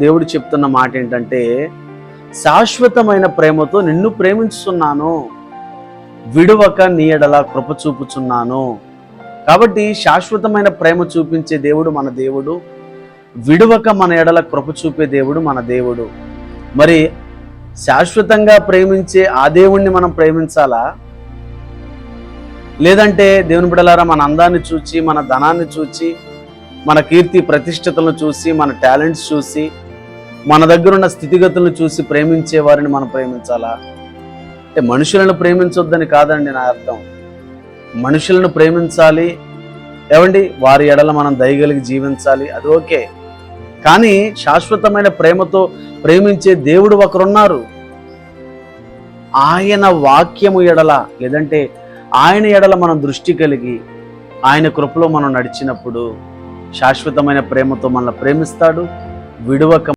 దేవుడు చెప్తున్న మాట ఏంటంటే, శాశ్వతమైన ప్రేమతో నిన్ను ప్రేమించుతున్నాను, విడువక నీ ఎడల కృప చూపుచున్నాను. కాబట్టి శాశ్వతమైన ప్రేమ చూపించే దేవుడు మన దేవుడు, విడువక మన ఎడల కృప చూపే దేవుడు మన దేవుడు. మరి శాశ్వతంగా ప్రేమించే ఆ దేవుణ్ణి మనం ప్రేమించాలా? లేదంటే దేవుని బిడ్డలారా, మన అందాన్ని చూచి, మన ధనాన్ని చూచి, మన కీర్తి ప్రతిష్టతలను చూసి, మన టాలెంట్స్ చూసి, మన దగ్గర ఉన్న స్థితిగతులను చూసి ప్రేమించే వారిని మనం ప్రేమించాలా? అంటే మనుషులను ప్రేమించొద్దని కాదండి నా అర్థం. మనుషులను ప్రేమించాలి, ఏమండి, వారి ఎడల మనం దయగలిగి జీవించాలి, అది ఓకే. కానీ శాశ్వతమైన ప్రేమతో ప్రేమించే దేవుడు ఒకరున్నారు. ఆయన వాక్యము ఎడల, లేదంటే ఆయన ఎడల మనం దృష్టి కలిగి ఆయన కృపలో మనం నడిచినప్పుడు శాశ్వతమైన ప్రేమతో మనల్ని ప్రేమిస్తాడు, విడువక